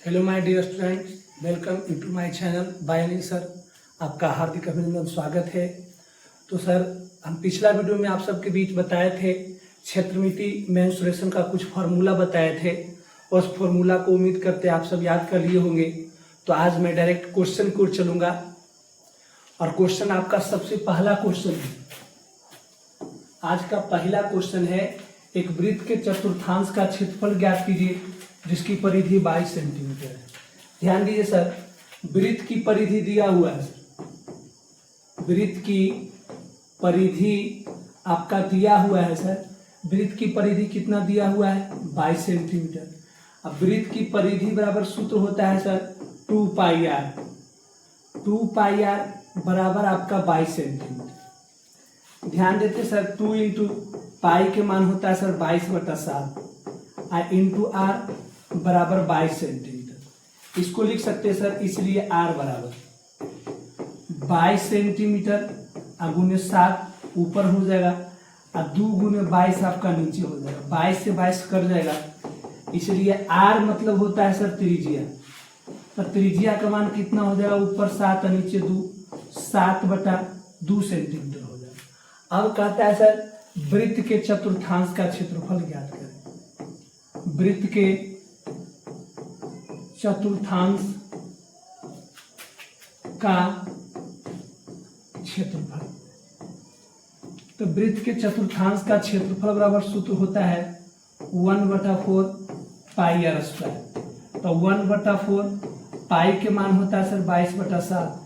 Hello my dear students, welcome to my channel by sir. आपका हार्दिक अभिनंदन, स्वागत है। तो सर, हम पिछला वीडियो में आप सबके बीच बताए थे क्षेत्रमिति मेंसुरेशन का कुछ फार्मूला बताए थे। उस फार्मूला को उम्मीद करते आप सब याद कर लिए होंगे। तो आज मैं डायरेक्ट क्वेश्चन की ओर चलूँगा और क्वेश्चन आपका सबसे पहला क्वेश्चन है। आज का पहला क्वेश्चन है, एक वृत्त के चतुर्थांश का क्षेत्रफल ज्ञात कीजिए जिसकी परिधि 22 सेंटीमीटर है। ध्यान दीजिए सर, वृत्त की परिधि दिया हुआ है। वृत्त की परिधि आपका दिया हुआ है सर। वृत्त की परिधि कितना दिया हुआ है? 22 सेंटीमीटर। अब वृत्त की परिधि बराबर सूत्र होता है sir 2 pi r. 2 pi r बराबर आपका 22 सेंटीमीटर। ध्यान देते सर, 2 इंटू पाई के मान होता है सर 22/7 और इंटू आर बराबर 22 सेंटीमीटर। इसको लिख सकते हैं सर, इसलिए आर बराबर 22 सेंटीमीटर गुने 7 ऊपर हो जाएगा और 2 गुने 22 आपका नीचे हो जाएगा। 22 से 22 कट जाएगा, इसलिए आर मतलब होता है सर त्रिज्या। तो त्रिज्या का मान कितना हो जाएगा? ऊपर 7 और नीचे 2, 7/2 सेंटीमीटर हो जाएगा। अब कहता है सर, वृत्त के चतुर्थांश का क्षेत्रफल ज्ञात करें। वृत्त के चतुर्थांश का क्षेत्रफल। तो वृत्त के चतुर्थांश का क्षेत्रफल बराबर सूत्र होता है 1/4 पाई आर स्क्वायर। तो 1/4 पाई के मान होता है सर 22/7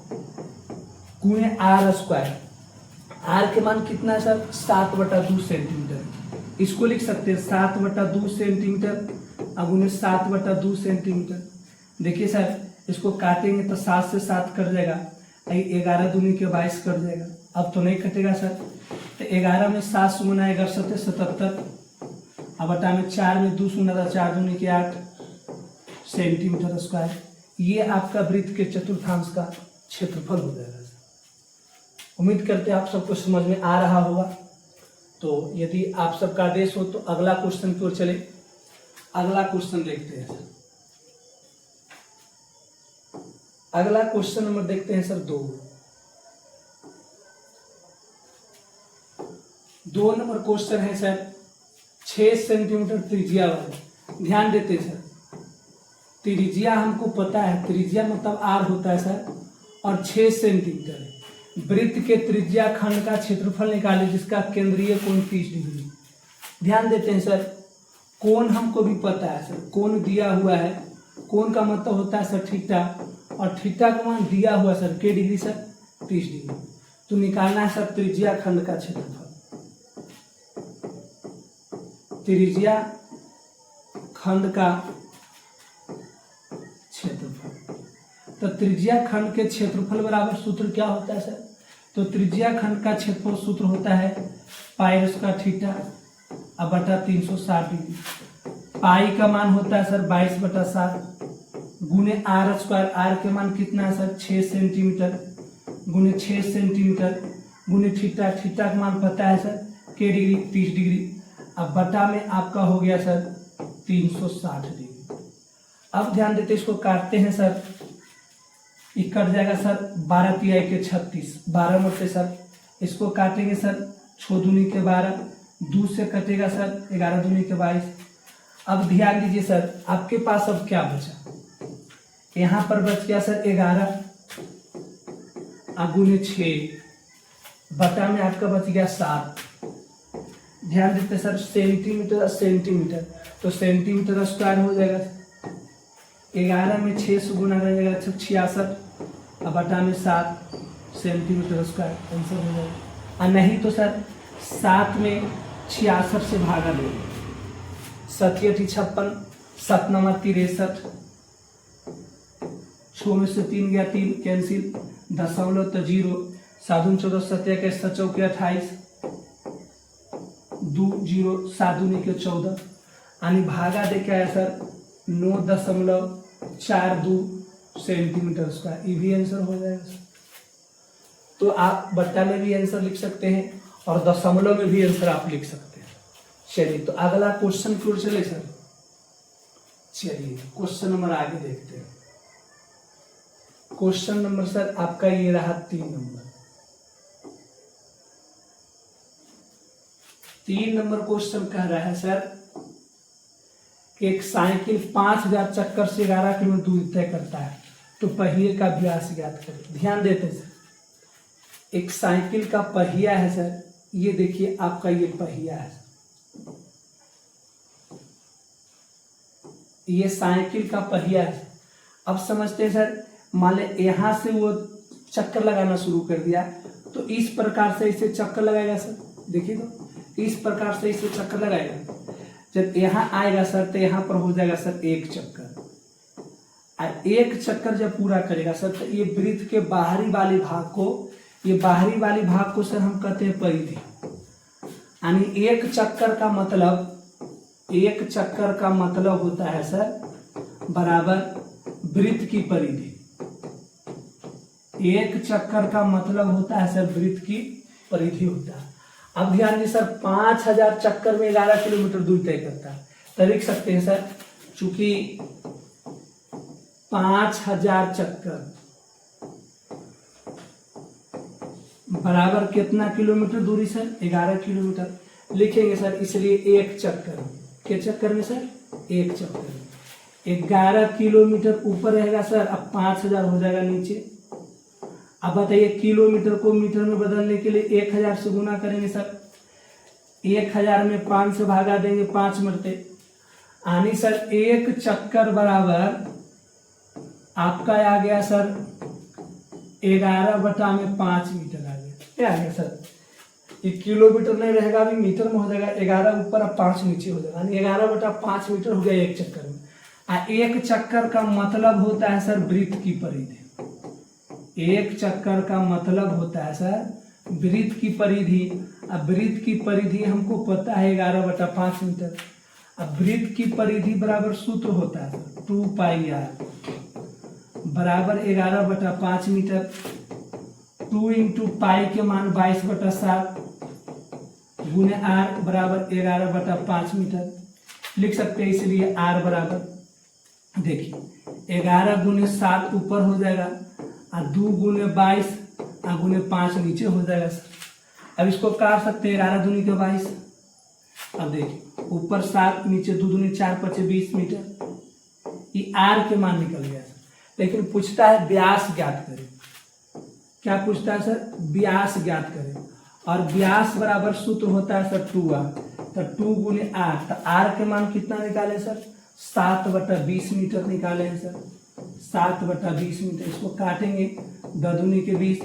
गुणे आर स्क्वायर। आर के मान कितना है सर? 7/2 सेंटीमीटर। इसको लिख सकते हैं 7/2 सेंटीमीटर गुने 7/2 सेंटीमीटर। देखिए सर, इसको काटेंगे तो 7 से 7 कट जाएगा, 11 दूनी के 22 कट जाएगा। अब तो नहीं कटेगा सर। तो 11 में 7 गुना 11 7 77। अब बटा में 4 में 2 गुना 4 दूनी के 8 सेंटीमीटर स्क्वायर। ये आपका वृत्त के चतुर्थांश का क्षेत्रफल हो जाएगा। उम्मीद करते हैं आप सबको समझ में आ रहा होगा। तो यदि आप सबका आदेश हो तो अगला क्वेश्चन की ओर चले। अगला क्वेश्चन देखते हैं सर। अगला क्वेश्चन नंबर देखते हैं सर 2 नंबर क्वेश्चन है सर 6 सेंटीमीटर त्रिज्या वाला। ध्यान देते हैं सर, त्रिज्या हमको पता है, त्रिज्या मतलब आर होता है सर, और 6 सेंटीमीटर है। वृत्त के त्रिज्या खंड का क्षेत्रफल निकाले जिसका केंद्रीय कोण 30 डिग्री। ध्यान देते हैं सर, कोण हमको भी पता है सर, कोण दिया हुआ है। कोण का मतलब होता है सर थीटा, और थीटा का मान दिया हुआ सर के डिग्री सर 30 डिग्री। तो निकालना है सर त्रिज्या खंड का क्षेत्रफल। त्रिज्या खंड का क्षेत्रफल। तो त्रिज्या खंड के क्षेत्रफल बराबर सूत्र क्या होता है सर? तो त्रिज्या खंड का क्षेत्रफल सूत्र होता है पाई स्क्वायर थीटा अब बटा 360 डिग्री। पाई का मान होता है सर 22/7 गुने आर स्क्वायर। आर के मान कितना है सर? 6 सेंटीमीटर गुने 6 सेंटीमीटर गुने थीटा। थीटा का मान पता है सर के डिग्री 30 डिग्री। अब बटा में आपका हो गया सर 360 डिग्री। अब ध्यान देते इसको काटते हैं सर, ये कट जाएगा सर 12 तिहाई के 36, 12 में से सर इसको काटेंगे सर 6 दूनी के 12, 2 से कटेगा सर 11 दूनी के 22। अब ध्यान दीजिए सर, आपके पास अब क्या बचा? यहाँ पर बच गया सर 11 गुने 6 बटा में आपका बच गया 7। ध्यान देते सर, सेंटीमीटर सेंटीमीटर, तो सेंटीमीटर स्क्वायर हो जाएगा। 11 में 6 से गुना करेगा 66 और बटा में 7 सेंटीमीटर स्क्वायर। आंसर हो जाएगा। और नहीं तो सर 7 में 66 से भागा देंगे। 7 × 56, 7 9 63, 6 में से 3 गया 3 कैंसिल, दशमलव तो 0, 7 14 7 21 7 चौके 28, 2 0 7 दूनी के 14 यानी भागा दे क्या है सर 9.42 सेंटीमीटर स्क्वायर। ये भी आंसर हो जाएगा। तो आप बट्टा में भी आंसर लिख सकते हैं और दशमलव में भी आंसर आप लिख सकते हैं। चलिए तो अगला क्वेश्चन की ओर चले सर। चलिए क्वेश्चन नंबर आगे देखते हैं। क्वेश्चन नंबर सर आपका ये रहा 3 नंबर। 3 नंबर क्वेश्चन कह रहा है सर कि एक साइकिल 5000 चक्कर से 11 किलोमीटर दूरी तय करता है, तो पहिए का व्यास ज्ञात करें। ध्यान देते हैं सर, एक साइकिल का पहिया है सर, ये देखिए आपका ये पहिया है, ये साइकिल का पहिया है। अब समझते हैं सर, मान ले यहां से वो चक्कर लगाना शुरू कर दिया, तो इस प्रकार से इसे चक्कर लगाएगा सर। देखिए तो इस प्रकार से इसे चक्कर लगाएगा। जब यहाँ आएगा सर तो यहाँ पर हो जाएगा सर 1 चक्कर। एक चक्कर जब पूरा करेगा सर तो ये वृत्त के बाहरी वाले भाग को, ये बाहरी वाले भाग को सर हम कहते हैं परिधि। यानी एक चक्कर का मतलब होता है सर बराबर वृत्त की परिधि। एक चक्कर का मतलब होता है सर वृत्त की परिधि होता है। अब ध्यान दीजिए सर, 5000 चक्कर में 11 किलोमीटर दूर तय करता है, तो लिख सकते हैं सर, चूंकि 5000 चक्कर बराबर कितना किलोमीटर दूरी सर? 11 किलोमीटर लिखेंगे सर। इसलिए एक चक्कर में, के चक्कर में सर? एक चक्कर में 11 किलोमीटर ऊपर रहेगा सर। अब 5000 हो जाएगा नीचे। अब बताइए किलोमीटर को मीटर में बदलने के लिए 1000 से गुना करेंगे सर। 1000 में 5 से भागा देंगे 5 मरते, यानी सर एक चक्कर बराबर आपका आ गया सर 11/5 मीटर आ गया। क्या आ गया सर? ये किलोमीटर नहीं रहेगा, अभी मीटर में हो जाएगा। 11 ऊपर और 5 नीचे हो जाएगा, यानी 11/5 मीटर हो गया एक चक्कर में। एक चक्कर का मतलब होता है सर वृत्त की परिधि। एक चक्कर का मतलब होता है सर वृत्त की परिधि। अब वृत्त की परिधि हमको पता है 11/5 मीटर। अब वृत्त की परिधि बराबर सूत्र होता है 2πr बराबर 11/5 मीटर। 2 इंटू पाई के मान 22/7 गुने r बराबर 11/5 मीटर लिख सकते हैं। इसलिए r बराबर देखिए 11 गुने 7 ऊपर हो जाएगा और 2 गुने 22 और गुने 5 नीचे हो जाएगा सर। अब इसको काट सकते हैं 11 दूनी के 22। अब देखिए ऊपर 7 नीचे 2 दूनी 4 5 20 मीटर। ये r के मान निकल गया सर। लेकिन पूछता है व्यास ज्ञात करें। क्या पूछता है सर? व्यास ज्ञात करें। और व्यास बराबर सूत्र होता है सर 2r। तो 2 गुने r, तो r के मान कितना निकाले सर? 7/20 मीटर निकाले हैं सर। 7/20 मीटर। इसको काटेंगे 10 दूनी के 20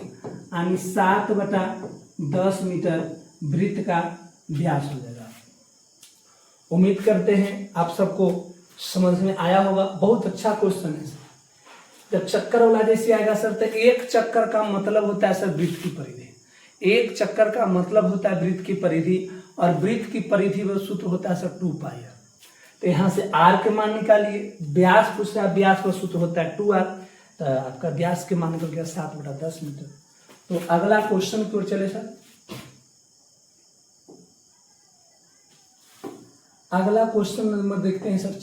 यानी 7/10 मीटर वृत्त का व्यास हो जाएगा। उम्मीद करते हैं आप सबको समझ में आया होगा। बहुत अच्छा क्वेश्चन है सर। जब चक्कर वाला जैसे आएगा सर तो एक चक्कर का मतलब होता है सर वृत्त की परिधि। एक चक्कर का मतलब होता है वृत्त की परिधि, और वृत्त की परिधि में सूत्र होता है सर 2πr। तो यहाँ से r के मान निकालिए। व्यास पूछ रहा है, व्यास का सूत्र होता है 2r। तो आपका व्यास के मान निकल गया 7/10 मीटर। तो अगला क्वेश्चन की ओर चले सर। अगला क्वेश्चन नंबर देखते हैं सर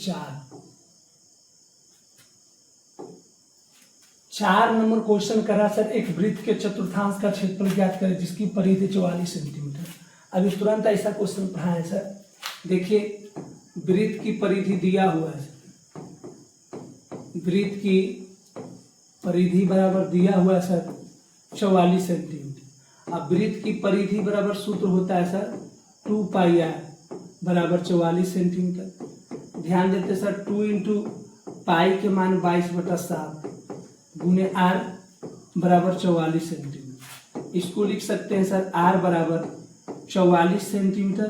4 नंबर क्वेश्चन करा सर, एक वृत्त के चतुर्थांश का क्षेत्रफल ज्ञात करें जिसकी परिधि 44 सेंटीमीटर। अभी तुरंत ऐसा क्वेश्चन पढ़ा है सर। देखिए वृत्त की परिधि दिया हुआ है, वृत्त की परिधि बराबर दिया हुआ है सर 44 सेंटीमीटर। अब वृत्त की परिधि बराबर सूत्र होता है सर 2πr बराबर 44 सेंटीमीटर। ध्यान देते सर 2 इंटू पाई के मान 22/7 गुने r बराबर 44 सेंटीमीटर। इसको लिख सकते हैं सर r बराबर 44 सेंटीमीटर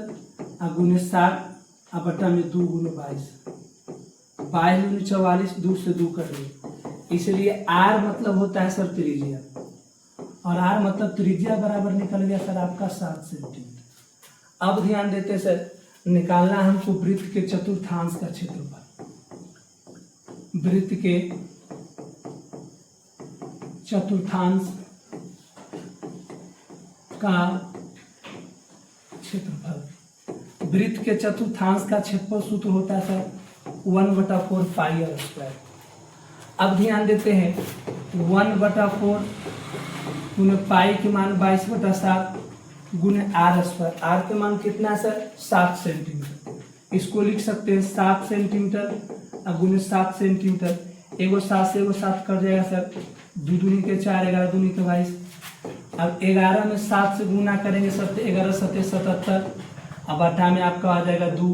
और गुने 7 और बटा में 2 गुने 22। 22 गुने 44, 2 से 2 कर दिए। इसलिए r मतलब होता है सर त्रिज्या, और r मतलब त्रिज्या बराबर निकल गया सर आपका 7 सेंटीमीटर। अब ध्यान देते सर, निकालना हमको वृत्त के चतुर्थांश का क्षेत्रफल। वृत्त के चतुर्थांश का क्षेत्रफल। वृत्त के चतुर्थांश का क्षेत्रफल सूत्र होता है सर 1/4 पाई आर स्क्वायर। अब ध्यान देते हैं 1/4 गुने पाई के मान 22/7 गुने आर स्क्वायर। आर के मान कितना है सर 7 सेंटीमीटर। इसको लिख सकते हैं 7 सेंटीमीटर और गुने 7 सेंटीमीटर। एगो 7 से एगो 7 कट जाएगा सर, 2 दूनी के 4, 11 दूनी के 22। अब 11 में 7 से गुना करेंगे सर तो 11 7 77। अब बटा में आपका आ जाएगा 2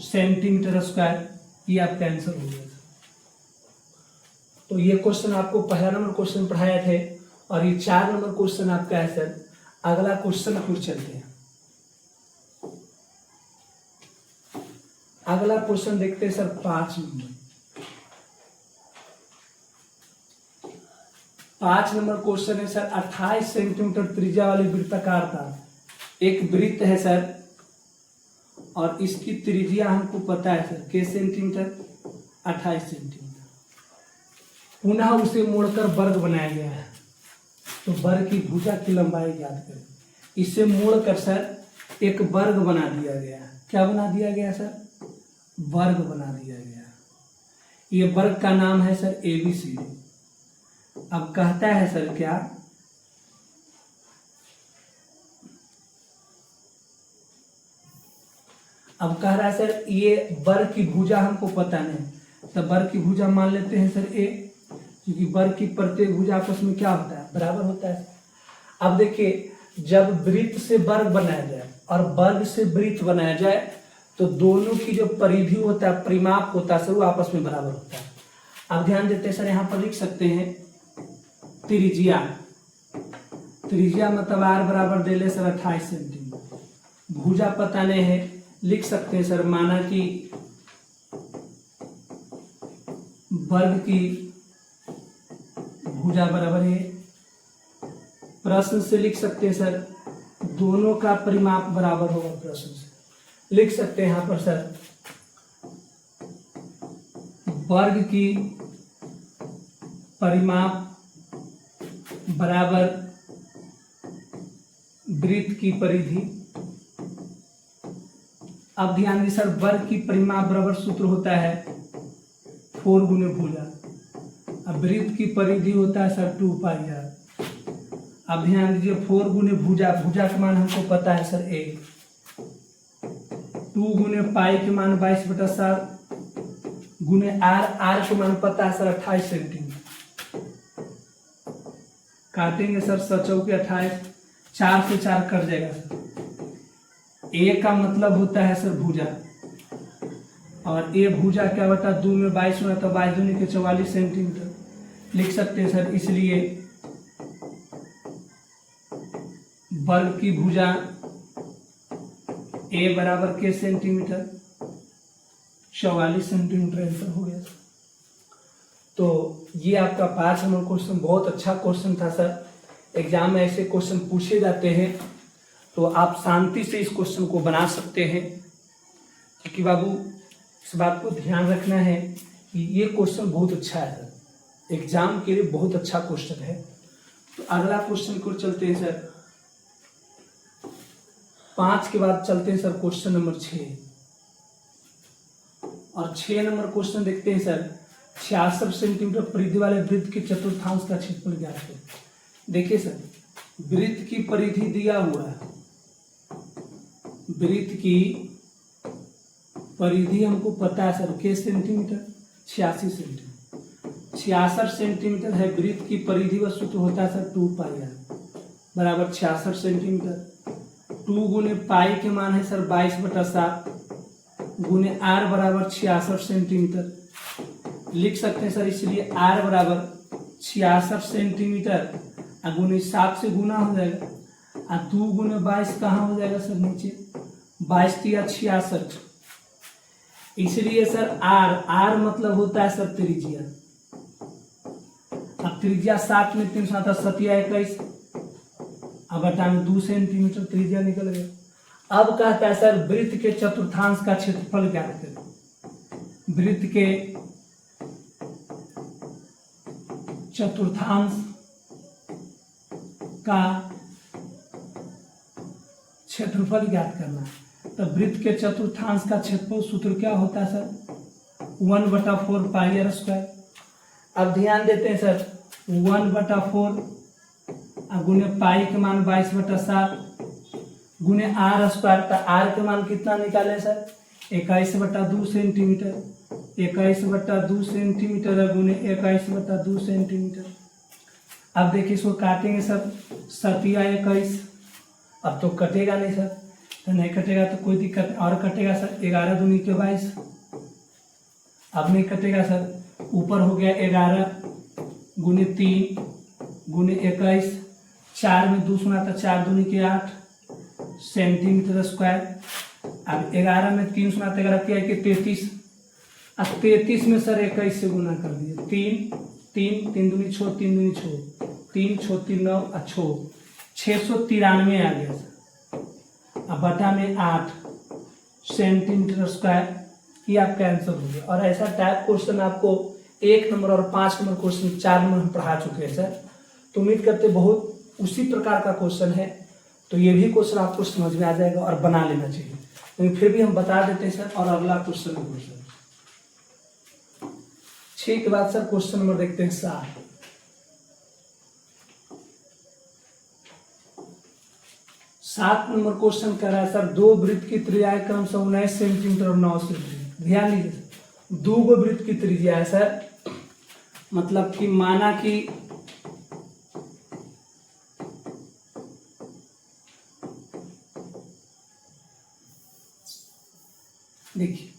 सेंटीमीटर स्क्वायर। ये आपका आंसर हो गया। तो ये क्वेश्चन आपको पहला नंबर क्वेश्चन पढ़ाया थे और ये 4 नंबर क्वेश्चन आपका है सर। अगला क्वेश्चन फिर चलते हैं। अगला क्वेश्चन देखते हैं सर 5 नंबर। 5 नंबर क्वेश्चन है सर 28 सेंटीमीटर त्रिज्या वाली वृत्ताकार का एक वृत्त है सर और इसकी त्रिज्या हमको पता है सर के सेंटीमीटर 28 सेंटीमीटर। पुनः उसे मोड़कर वर्ग बनाया गया है। तो वर्ग की भुजा की लंबाई ज्ञात करें। इसे मोड़कर सर एक वर्ग बना दिया गया है। क्या बना दिया गया सर? वर्ग बना दिया गया। ये वर्ग का नाम है सर ABCD। अब कहता है सर क्या, अब कह रहा है सर ये वर्ग की भुजा हमको पता नहीं, तो वर्ग की भुजा मान लेते हैं सर A, क्योंकि वर्ग की प्रत्येक भुजा आपस में क्या होता है? बराबर होता है। अब देखिए जब वृत्त से वर्ग बनाया जाए और वर्ग से वृत्त बनाया जाए तो दोनों की जो परिधि होता है, परिमाप होता है सर, वो आपस में बराबर होता है। अब ध्यान देते हैं सर, यहाँ पर लिख सकते हैं त्रिज्या। त्रिज्या मतलब R बराबर दे ले सर 28 सेंटीमीटर। भुजा पता नहीं है, लिख सकते हैं सर माना कि वर्ग की भुजा बराबर है। प्रश्न से लिख सकते हैं सर दोनों का परिमाप बराबर होगा। प्रश्न से लिख सकते हैं यहाँ पर सर वर्ग की परिमाप बराबर वृत्त की परिधि। अब ध्यान दीजिए सर वर्ग की परिमाप बराबर सूत्र होता है 4 गुने भुजा। अब वृत्त की परिधि होता है सर 2 पाई आर। अब ध्यान दीजिए 4 गुने भुजा, भुजा का मान हमको पता है सर 1। 2 गुने पाई के मान 22/7 गुने आर, आर के मान पता है सर 28 सेंटीमीटर। काटेंगे सर 7 × 28, 4 से 4 कट जाएगा सर। ए का मतलब होता है सर भुजा और ए भुजा क्या बता 2 में 22 होना, तो 22 दूनी के 44 सेंटीमीटर लिख सकते हैं सर। इसलिए वर्ग की भुजा ए बराबर के सेंटीमीटर 44 सेंटीमीटर आंसर हो गया सर। तो ये आपका 5 नंबर क्वेश्चन बहुत अच्छा क्वेश्चन था सर। एग्जाम में ऐसे क्वेश्चन पूछे जाते हैं तो आप शांति से इस क्वेश्चन को बना सकते हैं, क्योंकि बाबू इस बात को ध्यान रखना है कि ये क्वेश्चन बहुत अच्छा है सर, एग्जाम के लिए बहुत अच्छा क्वेश्चन है। तो अगला क्वेश्चन को चलते हैं सर 5 के बाद चलते हैं सर क्वेश्चन नंबर 6। और 6 नंबर क्वेश्चन देखते हैं सर 66 सेंटीमीटर परिधि वाले वृत्त के चतुर्थांश का क्षेत्रफल ज्ञात करें। देखिए सर वृत्त की परिधि दिया हुआ है, वृत्त की परिधि हमको पता है सर के सेंटीमीटर 86 सेंटीमीटर। 66 सेंटीमीटर है वृत्त की परिधि व सूत्र होता है सर 2 पाई आर बराबर 66 सेंटीमीटर। 2 गुने पाई के मान है सर 22/7 गुने आर बराबर 66 सेंटीमीटर लिख सकते हैं सर। इसलिए आर बराबर 66 सेंटीमीटर गुने 7 से गुना हो जाएगा और 2 गुने 22 कहाँ हो जाएगा सर नीचे 22 × 66। इसलिए सर आर, आर मतलब होता है सर त्रिज्या। अब त्रिज्या 7 में 3 7 7 21 अब बटा में 2 सेंटीमीटर त्रिज्या निकल गया। अब कहता है सर वृत्त के चतुर्थांश का क्षेत्रफल ज्ञात करें। वृत्त के चतुर्थांश का क्षेत्रफल ज्ञात करना है। तो वृत्त के चतुर्थांश का क्षेत्रफल सूत्र क्या होता है सर 1/4 पाई आर स्क्वायर। अब ध्यान देते हैं सर, 1/4 गुने पाई के मान 22/7 गुने आर स्क्वायर, का आर के मान कितना निकाले सर 21/2 सेंटीमीटर। 21/2 सेंटीमीटर गुने 21/2 सेंटीमीटर। अब देखिए इसको काटेंगे सर, 7×21। अब तो कटेगा नहीं सर, तो नहीं कटेगा तो कोई दिक्कत नहीं, और कटेगा सर 11 दूनी के 22। अब नहीं कटेगा सर, ऊपर हो गया 11 गुने 3 गुने 21, 4 में 2 सुना था, 4 दूनी के 8 सेंटीमीटर स्क्वायर। अब 11 में 3 सुना था, 11 क्या है कि 33। अब 33 में सर 21 से गुना कर दिए, 3 दूनी 6, 3 दूनी 6, 3 6 3 9 अच्छो 693 आ गया सर। अब बटा में 8 सेंटीमीटर स्क्वायर, ये आपका आंसर हो गया। और ऐसा टाइप क्वेश्चन आपको 1 नंबर और 5 नंबर क्वेश्चन 4 नंबर हम पढ़ा चुके हैं सर। तो उम्मीद करते बहुत उसी प्रकार का क्वेश्चन है, तो ये भी क्वेश्चन आपको समझ में आ जाएगा और बना लेना चाहिए। लेकिन फिर भी हम बता देते हैं सर। और अगला क्वेश्चन नंबर 6 के बाद सर क्वेश्चन नंबर देखते हैं 7 नंबर क्वेश्चन कह रहा है सर, 2 वृत्त की त्रिज्या क्रमशः 19 सेंटीमीटर और 9 सेंटीमीटर। ध्यान दीजिए, 2 वृत्त की त्रिज्या है सर, मतलब कि माना कि देखिए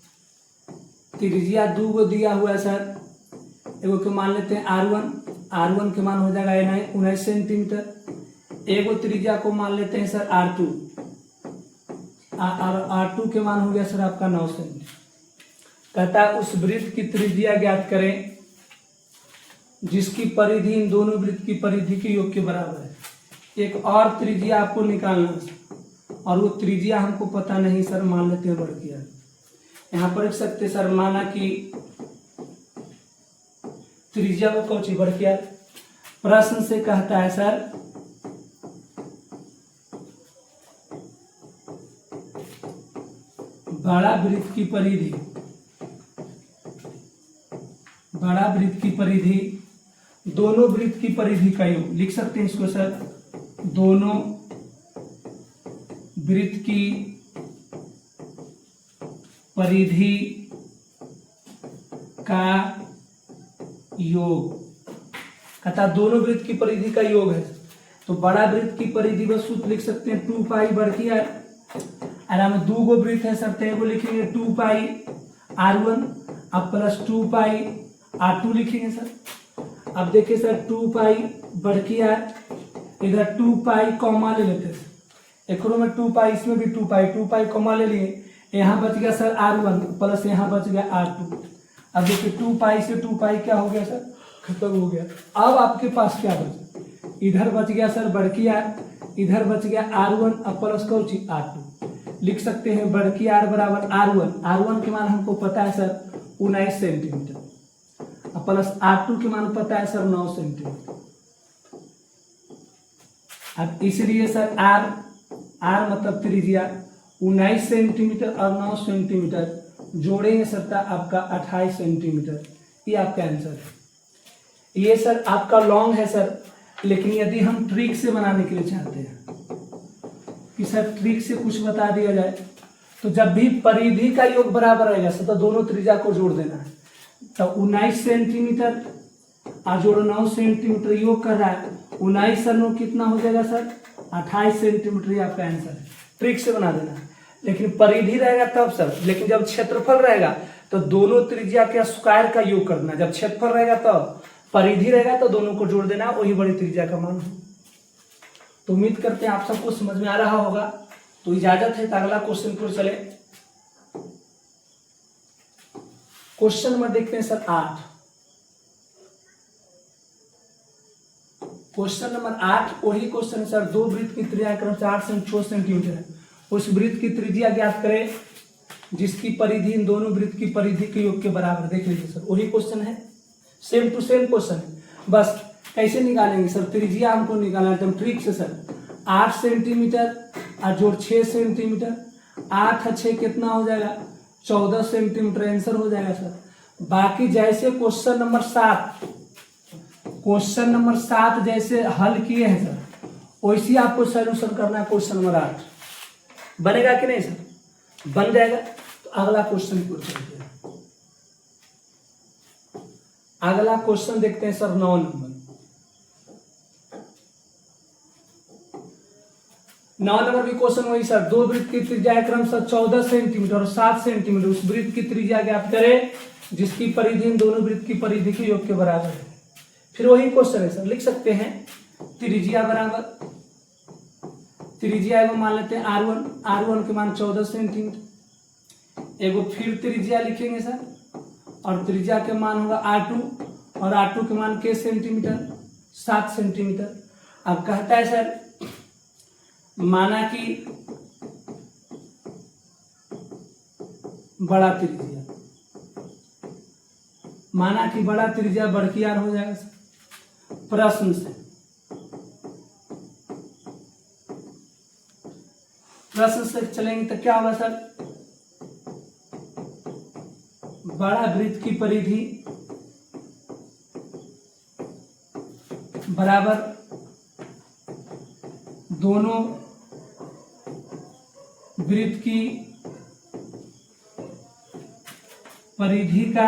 त्रिज्या 2 दिया हुआ है सर। एगो के मान लेते हैं R1 के मान हो जाएगा 19 सेंटीमीटर। एगो त्रिज्या को मान लेते हैं सर R2 के मान हो गया सर आपका 9 सेंटीमीटर। कहता है उस वृत्त की त्रिज्या ज्ञात करें जिसकी परिधि इन दोनों वृत्त की परिधि के योग के बराबर है। एक और त्रिज्या आपको निकालना है और वो त्रिज्या हमको पता नहीं सर, मान लेते हैं बढ़ यहाँ पर लिख सकते सर, माना कि त्रिज्या को कौची बढ़ किया। प्रश्न से कहता है सर बड़ा वृत्त की परिधि दोनों वृत्त की परिधि का योग। लिख सकते हैं इसको सर, दोनों वृत्त की परिधि का योग। कहता दोनों वृत्त की परिधि का योग है। तो बड़ा वृत्त की परिधि बस सूत्र लिख सकते हैं 2 पाई बढ़ती है। आराम 2 गो वृत्त है सर, तो एगो लिखेंगे 2 पाई R1 अब प्लस 2 पाई R2 लिखेंगे सर। अब देखिए सर 2 पाई बढ़ती है, इधर 2 पाई कॉमा ले लेते हैं, एक में 2 पाई, इसमें भी 2 पाई कॉमा ले लिए। यहाँ बच गया सर R1 प्लस यहाँ बच गया R2। अब देखिए 2 पाई से 2 पाई क्या हो गया सर, खत्म हो गया। अब आपके पास क्या बचा, इधर बच गया सर बढ़की R, इधर बच गया R1 अब प्लस कौची R2। लिख सकते हैं बढ़की R बराबर R1 के मान हमको पता है सर 19 सेंटीमीटर, अब प्लस R2 के मान पता है सर 9 सेंटीमीटर। अब इसलिए सर R मतलब त्रिज्या 19 सेंटीमीटर और 9 सेंटीमीटर जोड़ेंगे सर आपका 28 सेंटीमीटर। ये आपका आंसर है। ये सर आपका लॉन्ग है सर, लेकिन यदि हम ट्रिक से बनाने के लिए चाहते हैं कि सर ट्रिक से कुछ बता दिया जाए, तो जब भी परिधि का योग बराबर रहेगा सर तो दोनों त्रिज्या को जोड़ देना है। तो 19 सेंटीमीटर और जोड़ 9 सेंटीमीटर योग कर रहा है, 19 सर 9 कितना हो जाएगा सर 28 सेंटीमीटर। ये आपका आंसर है, ट्रिक से बना देना है। लेकिन परिधि रहेगा तब सर, लेकिन जब क्षेत्रफल रहेगा तो दोनों त्रिज्या के स्क्वायर का योग करना। जब क्षेत्रफल रहेगा तो परिधि रहेगा तो दोनों को जोड़ देना, वही बड़ी त्रिज्या का मान हो। तो उम्मीद करते हैं आप सबको समझ में आ रहा होगा। तो इजाजत है, तो अगला क्वेश्चन पर चले। क्वेश्चन नंबर देखते हैं सर 8। क्वेश्चन नंबर 8 वही क्वेश्चन है सर, 2 वृत्त की त्रिज्या क्रमशः 8 से 6 सेंटीमीटर है। उस वृत्त की त्रिज्या ज्ञात करें जिसकी परिधि इन दोनों वृत्त की परिधि के योग के बराबर। देख लीजिए सर, वही क्वेश्चन है, सेम टू सेम क्वेश्चन है। बस कैसे निकालेंगे सर, त्रिज्या हमको निकालना है एकदम ट्रिक से सर। 8 सेंटीमीटर और जोड़ 6 सेंटीमीटर, 8 और 6 कितना हो जाएगा 14 सेंटीमीटर आंसर हो जाएगा सर। बाकी जैसे क्वेश्चन नंबर 7 जैसे हल किए हैं सर, वैसे आपको सोल्यूशन करना है क्वेश्चन नंबर 8। बनेगा कि नहीं सर? बन जाएगा। तो अगला क्वेश्चन की ओर चलते हैं। अगला क्वेश्चन देखते हैं सर 9 नंबर। 9 नंबर भी क्वेश्चन वही सर, दो वृत्त की त्रिज्या क्रमशः 14 सेंटीमीटर और 7 सेंटीमीटर, उस वृत्त की त्रिज्या ज्ञात करें जिसकी परिधि इन दोनों वृत्त की परिधि के योग के बराबर है। फिर वही क्वेश्चन है सर, लिख सकते हैं त्रिज्या बराबर, त्रिज्या एगो मान लेते हैं R1 के मान 14 सेंटीमीटर, एगो फिर त्रिज्या लिखेंगे सर, और त्रिज्या के मान होगा R2 और R2 के मान के सेंटीमीटर 7 सेंटीमीटर। अब कहता है सर माना कि बड़ा त्रिज्या, माना कि बड़ा त्रिज्या बड़की आर हो जाएगा सर। प्रश्न से चलेंगे तो क्या होगा सर, बड़ा वृत्त की परिधि बराबर दोनों वृत्त की परिधि का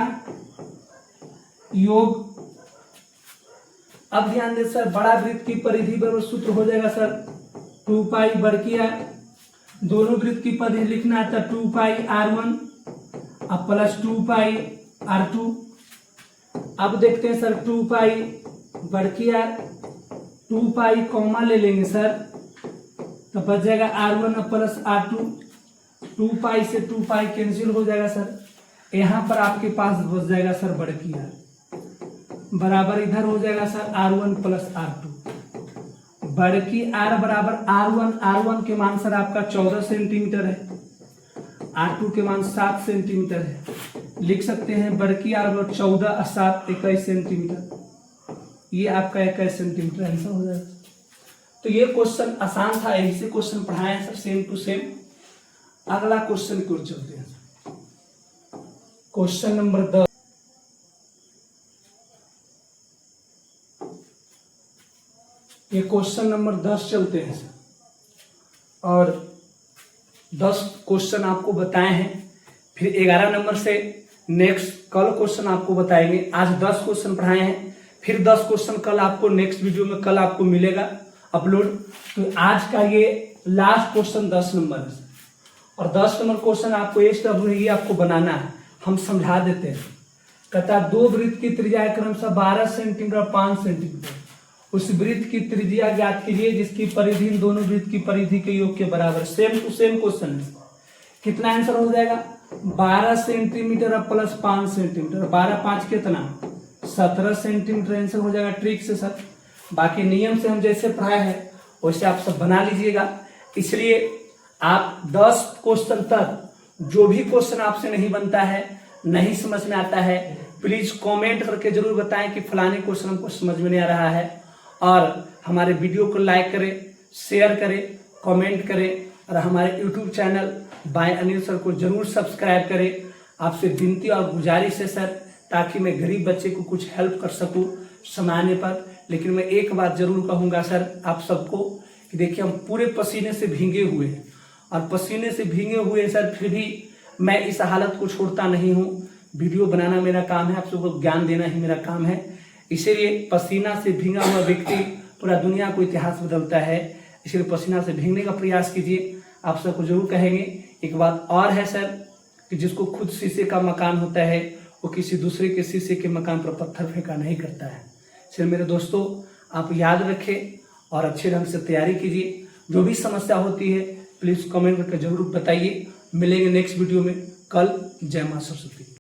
योग। अब ध्यान दे सर, बड़ा वृत्त की परिधि बराबर सूत्र हो जाएगा सर 2 पाई बड़की आर, दोनों वृत्त की परिधि लिखना है तो 2 पाई R1 अब प्लस 2 पाई R2। अब देखते हैं सर 2 पाई बड़की आर, 2 पाई कॉमा ले लेंगे सर तो बच जाएगा R1 प्लस R2, 2 पाई से 2 पाई कैंसिल हो जाएगा सर। यहाँ पर आपके पास बच जाएगा सर बड़की आर बराबर इधर हो जाएगा सर R1 प्लस R2। बड़की आर बराबर R1 के मान सर आपका 14 सेंटीमीटर है, R2 के मान 7 सेंटीमीटर है। लिख सकते हैं बड़की आर बराबर 14 और 7 21 सेंटीमीटर, ये आपका 21 सेंटीमीटर आंसर हो जाएगा। तो ये क्वेश्चन आसान था, यही से क्वेश्चन पढ़ाए सर सेम टू सेम। अगला क्वेश्चन की ओर चलते हैं। Question number 10। ये क्वेश्चन नंबर 10 चलते हैं सर, और 10 क्वेश्चन आपको बताए हैं, फिर 11 नंबर से नेक्स्ट कल क्वेश्चन आपको बताएंगे। आज 10 क्वेश्चन पढ़ाए हैं, फिर 10 क्वेश्चन कल आपको नेक्स्ट वीडियो में कल आपको मिलेगा अपलोड। तो आज का ये लास्ट क्वेश्चन 10 नंबर है और 10 नंबर क्वेश्चन आपको ये आपको बनाना है, हम समझा देते हैं। कहता है दो वृत्त की त्रिज्या क्रमशः 12 सेंटीमीटर और 5 सेंटीमीटर, उस वृत्त की त्रिज्या ज्ञात कीजिए जिसकी परिधि इन दोनों वृत्त की परिधि के योग के बराबर। सेम टू सेम क्वेश्चन है। कितना आंसर हो जाएगा 12 सेंटीमीटर प्लस 5 सेंटीमीटर, 12 5 कितना 17 सेंटीमीटर आंसर हो जाएगा ट्रिक से सर। बाकी नियम से हम जैसे पढ़ाए हैं वैसे आप सब बना लीजिएगा। इसलिए आप 10 क्वेश्चन तक जो भी क्वेश्चन आपसे नहीं बनता है, नहीं समझ में आता है, प्लीज कमेंट करके जरूर बताएं कि फलाने क्वेश्चन हमको समझ में नहीं आ रहा है। और हमारे वीडियो को लाइक करें, शेयर करें, कमेंट करें, और हमारे YouTube channel by Anil sir को जरूर सब्सक्राइब करें। आपसे विनती और गुजारिश है सर, ताकि मैं गरीब बच्चे को कुछ हेल्प कर सकूं समाने पर। लेकिन मैं एक बात जरूर कहूंगा सर आप सबको कि देखिए हम पूरे पसीने से भीगे हुए हैं, और पसीने से भीगे हुए सर फिर भी मैं इस हालत को छोड़ता नहीं हूँ। वीडियो बनाना मेरा काम है, आप सबको ज्ञान देना ही मेरा काम है। इसीलिए पसीना से भीगा हुआ व्यक्ति पूरा दुनिया को इतिहास बदलता है। इसलिए पसीना से भीगने का प्रयास कीजिए। आप सबको जरूर कहेंगे। एक बात और है सर कि जिसको खुद शीशे का मकान होता है वो किसी दूसरे के शीशे के मकान पर पत्थर फेंका नहीं करता है। इसलिए मेरे दोस्तों आप याद रखें और अच्छे ढंग से तैयारी कीजिए। जो भी समस्या होती है प्लीज कमेंट करके जरूर बताइए। मिलेंगे नेक्स्ट वीडियो में कल। जय मां सरस्वती।